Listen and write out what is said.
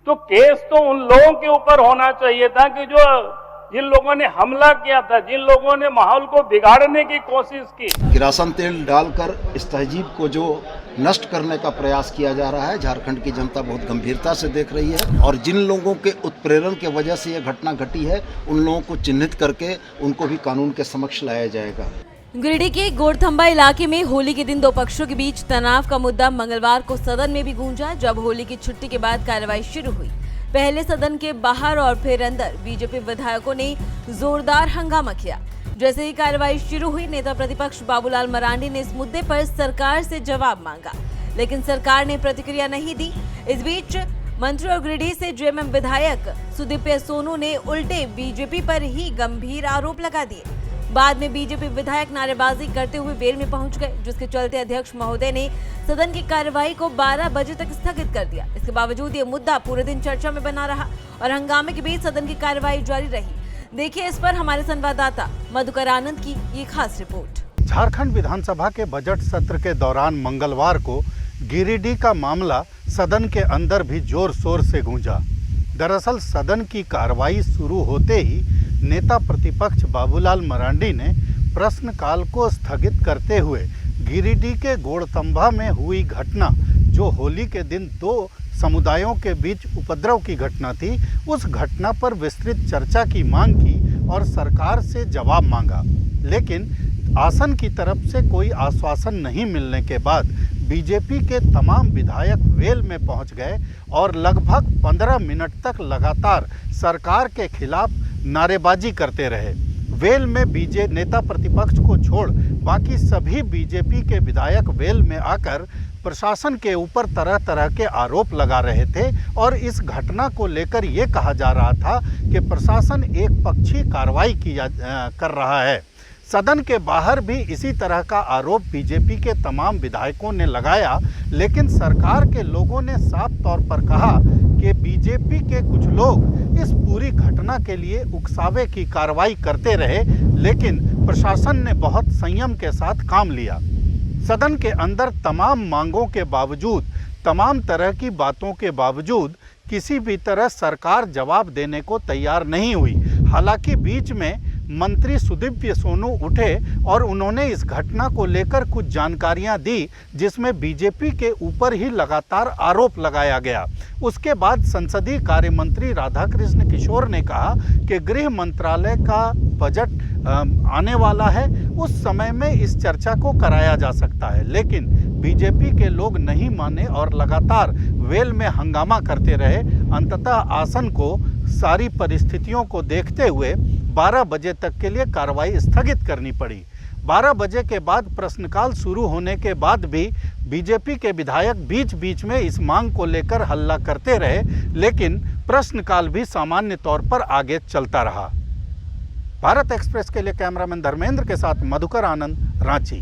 तो केस तो उन लोगों के ऊपर होना चाहिए था कि जो जिन लोगों ने हमला किया था, जिन लोगों ने माहौल को बिगाड़ने की कोशिश की। किरासन तेल डालकर इस तहजीब को जो नष्ट करने का प्रयास किया जा रहा है, झारखंड की जनता बहुत गंभीरता से देख रही है और जिन लोगों के उत्प्रेरण के वजह से यह घटना घटी है, उन लोगों को चिन्हित करके उनको भी कानून के समक्ष लाया जाएगा। गिरिडीह के गोड़थंबा इलाके में होली के दिन दो पक्षों के बीच तनाव का मुद्दा मंगलवार को सदन में भी गूंजा। जब होली की छुट्टी के बाद कार्रवाई शुरू हुई, पहले सदन के बाहर और फिर अंदर बीजेपी विधायकों ने जोरदार हंगामा किया। जैसे ही कार्रवाई शुरू हुई, नेता प्रतिपक्ष बाबूलाल मरांडी ने इस मुद्दे पर सरकार से जवाब मांगा, लेकिन सरकार ने प्रतिक्रिया नहीं दी। इस बीच मंत्री और गिरिडीह से जेएमएम विधायक सुदीप्य सोनू ने उल्टे बीजेपी पर ही गंभीर आरोप लगा दिए। बाद में बीजेपी विधायक नारेबाजी करते हुए वेल में पहुंच गए, जिसके चलते अध्यक्ष महोदय ने सदन की कार्यवाही को 12 बजे तक स्थगित कर दिया। इसके बावजूद ये मुद्दा पूरे दिन चर्चा में बना रहा और हंगामे के बीच सदन की कार्यवाही जारी रही। देखिए इस पर हमारे संवाददाता मधुकर आनंद की ये खास रिपोर्ट। झारखंड विधानसभा के बजट सत्र के दौरान मंगलवार को गिरिडीह का मामला सदन के अंदर भी जोर शोर से गूंजा। दरअसल सदन की कार्रवाई शुरू होते ही नेता प्रतिपक्ष बाबूलाल मरांडी ने प्रश्नकाल को स्थगित करते हुए गिरिडीह के गोड़थंबा में हुई घटना, जो होली के दिन दो समुदायों के बीच उपद्रव की घटना थी, उस घटना पर विस्तृत चर्चा की मांग की और सरकार से जवाब मांगा। लेकिन आसन की तरफ से कोई आश्वासन नहीं मिलने के बाद बीजेपी के तमाम विधायक वेल में पहुंच गए और लगभग 15 मिनट तक लगातार सरकार के खिलाफ नारेबाजी करते रहे। वेल में नेता प्रतिपक्ष को छोड़ बाकी सभी बीजेपी के विधायक वेल में आकर प्रशासन के ऊपर तरह तरह के आरोप लगा रहे थे और इस घटना को लेकर ये कहा जा रहा था कि प्रशासन एक पक्षी कार्रवाई कर रहा है। सदन के बाहर भी इसी तरह का आरोप बीजेपी के तमाम विधायकों ने लगाया, लेकिन सरकार के लोगों ने साफ तौर पर कहा कि बीजेपी के कुछ लोग इस पूरी घटना के लिए उकसावे की कार्रवाई करते रहे, लेकिन प्रशासन ने बहुत संयम के साथ काम लिया। सदन के अंदर तमाम मांगों के बावजूद, तमाम तरह की बातों के बावजूद किसी भी तरह सरकार जवाब देने को तैयार नहीं हुई। हालांकि बीच में मंत्री सुदीप्य सोनू उठे और उन्होंने इस घटना को लेकर कुछ जानकारियां दी, जिसमें बीजेपी के ऊपर ही लगातार आरोप लगाया गया। उसके बाद संसदीय कार्य मंत्री राधाकृष्ण किशोर ने कहा कि गृह मंत्रालय का बजट आने वाला है, उस समय में इस चर्चा को कराया जा सकता है। लेकिन बीजेपी के लोग नहीं माने और लगातार वेल में हंगामा करते रहे। अंततः आसन को सारी परिस्थितियों को देखते हुए 12 बजे तक के लिए कार्रवाई स्थगित करनी पड़ी। 12 बजे के बाद प्रश्नकाल शुरू होने के बाद भी बीजेपी के विधायक बीच बीच में इस मांग को लेकर हल्ला करते रहे, लेकिन प्रश्नकाल भी सामान्य तौर पर आगे चलता रहा। भारत एक्सप्रेस के लिए कैमरामैन धर्मेंद्र के साथ मधुकर आनंद, रांची।